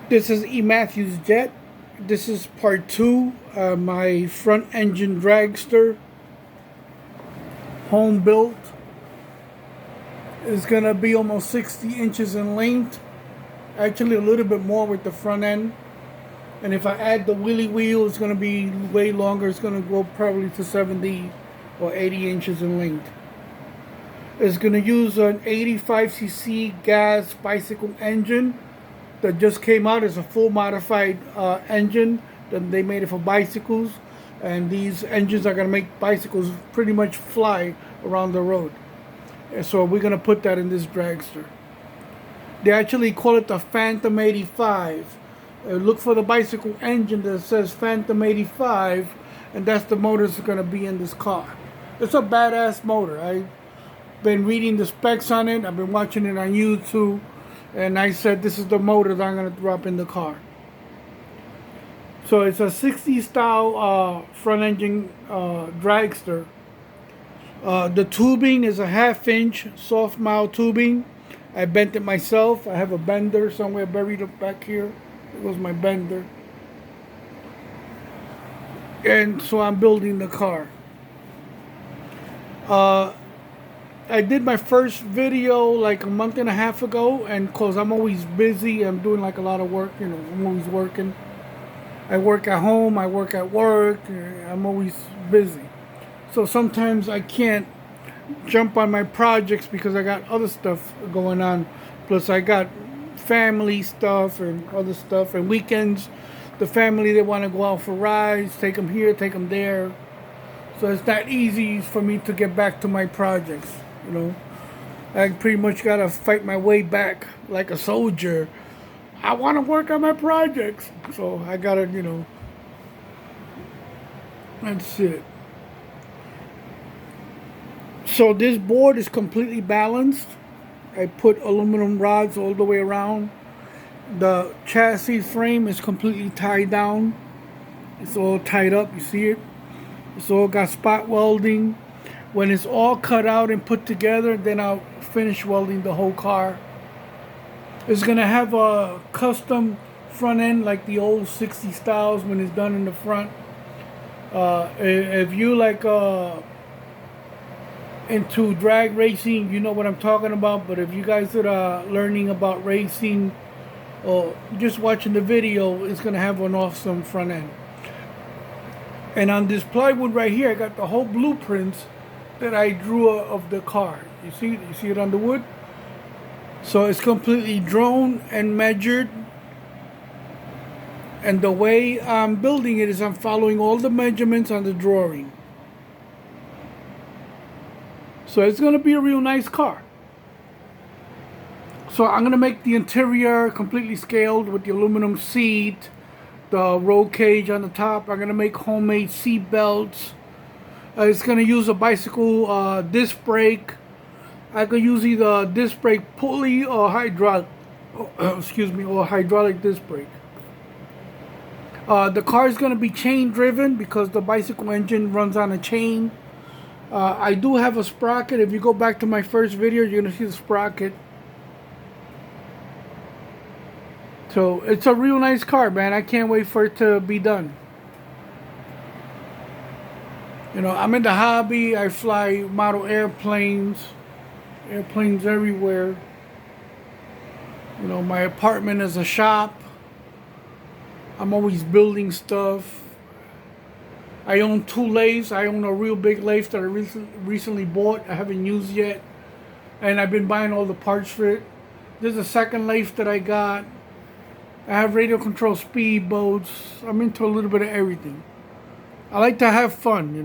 This is Matthews Jet. This is part two. My front engine dragster, home built, is gonna be almost 60 inches in length. Actually, a little bit more with the front end. And if I add the wheelie wheel, it's gonna be way longer. It's gonna go probably to 70 or 80 inches in length. It's gonna use an 85cc gas bicycle engine that just came out. As a full modified engine that they made it for bicycles, and these engines are going to make bicycles pretty much fly around the road. And so we're going to put that in this dragster. They actually call it the Phantom 85. Look for the bicycle engine that says Phantom 85, and that's the motor that's going to be in this car. It's a badass motor. I've been reading the specs on it. I've been watching it on YouTube. And I said, this is the motor that I'm going to drop in the car. So it's a 60 style front engine dragster. The tubing is a 1/2 inch soft mouth tubing. I bent it myself. I have a bender somewhere buried up back here. It was my bender. And so I'm building the car. I did my first video like a month and a half ago, and cause I'm always busy, I'm doing like a lot of work, I'm always working. I work at home, I work at work, I'm always busy. So sometimes I can't jump on my projects because I got other stuff going on. Plus I got family stuff and other stuff, and weekends, the family, they want to go out for rides, take them here, take them there. So it's not easy for me to get back to my projects. I pretty much gotta fight my way back like a soldier. I want to work on my projects, so I gotta, that's it. So this board is completely balanced. I put aluminum rods all the way around. The chassis frame is completely tied down. It's all tied up, you see it? It's all got spot welding. When it's all cut out and put together, then I'll finish welding the whole car. It's gonna have a custom front end like the old 60 styles when it's done in the front. If you like into drag racing, you know what I'm talking about. But if you guys are learning about racing or just watching the video, it's gonna have an awesome front end. And on this plywood right here, I got the whole blueprints that I drew of the car. You see it on the wood? So it's completely drawn and measured. And the way I'm building it is I'm following all the measurements on the drawing. So it's gonna be a real nice car. So I'm gonna make the interior completely scaled with the aluminum seat, the roll cage on the top. I'm gonna make homemade seat belts. It's gonna use a bicycle disc brake. I could use either disc brake pulley or hydraulic. Or hydraulic disc brake. The car is gonna be chain driven because the bicycle engine runs on a chain. I do have a sprocket. If you go back to my first video, you're gonna see the sprocket. So it's a real nice car, man. I can't wait for it to be done. I'm in the hobby. I fly model airplanes everywhere. My apartment is a shop. I'm always building stuff. I own 2 lathes. I own a real big lathe that I recently bought. I haven't used yet. And I've been buying all the parts for it. There's a second lathe that I got. I have radio control speedboats. I'm into a little bit of everything. I like to have fun,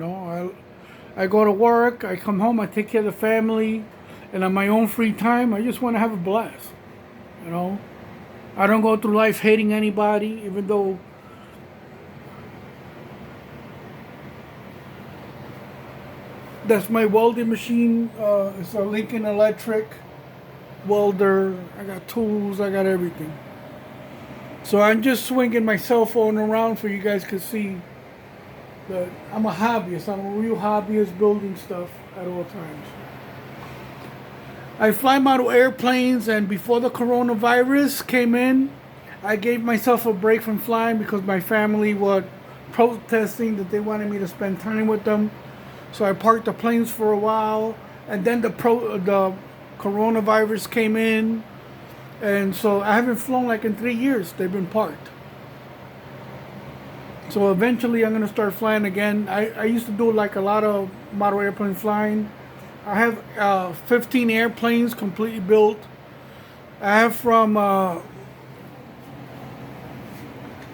I go to work, I come home, I take care of the family, and on my own free time, I just want to have a blast, I don't go through life hating anybody, even though that's my welding machine. It's a Lincoln Electric welder. I got tools, I got everything. So I'm just swinging my cell phone around for you guys to see. But I'm a hobbyist. I'm a real hobbyist building stuff at all times. I fly model airplanes, and before the coronavirus came in, I gave myself a break from flying because my family was protesting that they wanted me to spend time with them. So I parked the planes for a while, and then the coronavirus came in, and so I haven't flown like in 3 years. They've been parked. So eventually I'm gonna start flying again. I used to do like a lot of model airplane flying. I have 15 airplanes completely built. I have from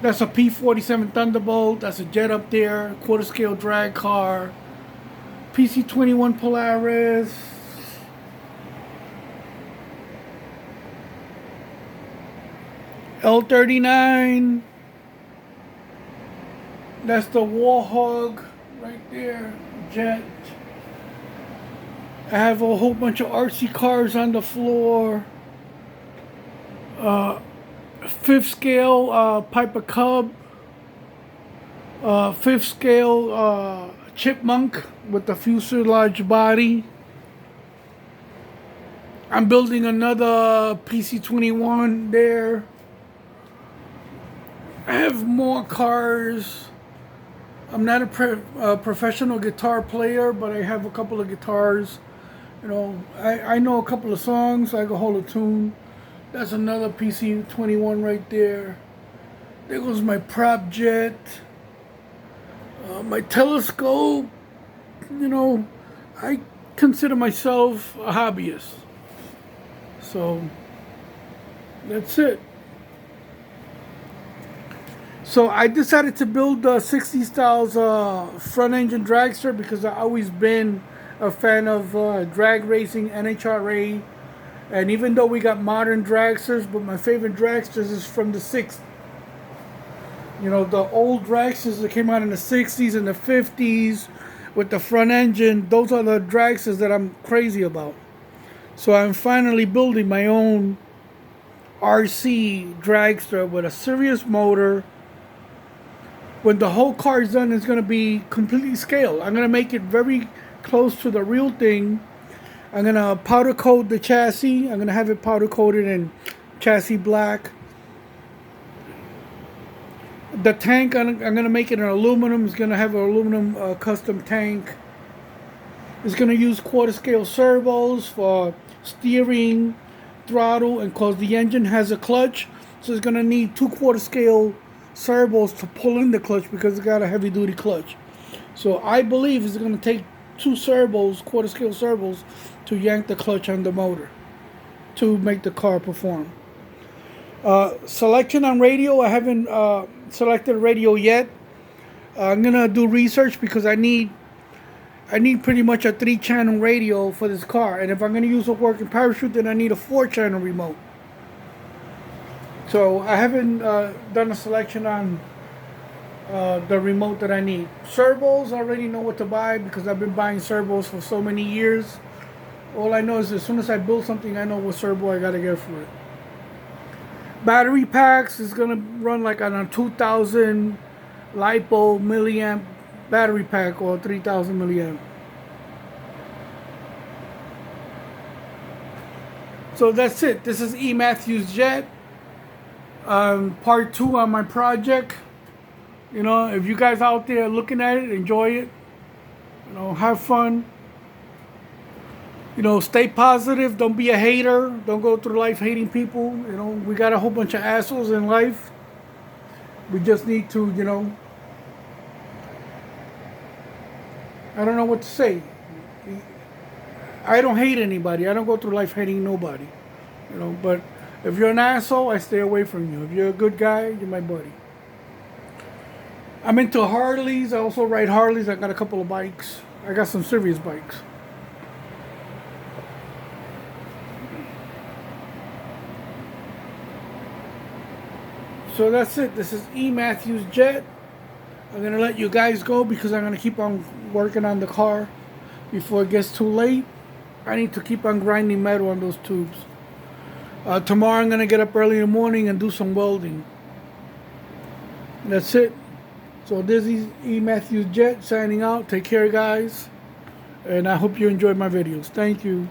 that's a P-47 Thunderbolt. That's a jet up there. Quarter scale drag car. PC-21 Polaris. L-39. That's the Warhog right there. Jet. I have a whole bunch of RC cars on the floor. Fifth scale Piper Cub. Fifth scale Chipmunk with the fuselage body. I'm building another PC-21 there. I have more cars. I'm not a professional guitar player, but I have a couple of guitars. You know, I know a couple of songs. I can hold a tune. That's another PC-21 right there. There goes my prop jet. My telescope. You know, I consider myself a hobbyist. So, that's it. So I decided to build the 60 styles front engine dragster because I've always been a fan of drag racing, NHRA, and even though we got modern dragsters, but my favorite dragsters is from the 60s. You know, the old dragsters that came out in the 60s and the 50s with the front engine, those are the dragsters that I'm crazy about. So I'm finally building my own RC dragster with a serious motor. When the whole car is done, it's going to be completely scaled. I'm going to make it very close to the real thing. I'm going to powder coat the chassis. I'm going to have it powder coated in chassis black. The tank, I'm going to make it in aluminum. It's going to have an aluminum custom tank. It's going to use quarter scale servos for steering, throttle, and because the engine has a clutch, so it's going to need 2 quarter scale servos to pull in the clutch because it's got a heavy duty clutch. So I believe it's going to take 2 servos, quarter scale servos, to yank the clutch on the motor to make the car perform. Selection on radio, I haven't selected radio yet. I'm going to do research because I need pretty much a 3-channel radio for this car. And if I'm going to use a working parachute, then I need a 4-channel remote. So I haven't done a selection on the remote that I need. Servos, I already know what to buy because I've been buying servos for so many years. All I know is as soon as I build something, I know what servo I got to get for it. Battery packs is going to run like on a 2000 LiPo milliamp battery pack or 3000 milliamp. So that's it. This is E. Matthews Jet. Part 2 on my project. You know, if you guys out there looking at it, enjoy it. You know, have fun. You know, stay positive. Don't be a hater. Don't go through life hating people. You know, we got a whole bunch of assholes in life. We just need to, you know, I don't know what to say. I don't hate anybody. I don't go through life hating nobody. You know, but if you're an asshole, I stay away from you. If you're a good guy, you're my buddy. I'm into Harleys. I also ride Harleys. I got a couple of bikes. I got some serious bikes. So that's it. This is E. Matthews Jet. I'm going to let you guys go because I'm going to keep on working on the car before it gets too late. I need to keep on grinding metal on those tubes. Tomorrow I'm going to get up early in the morning and do some welding. That's it. So this is E. Matthews Jet signing out. Take care, guys. And I hope you enjoyed my videos. Thank you.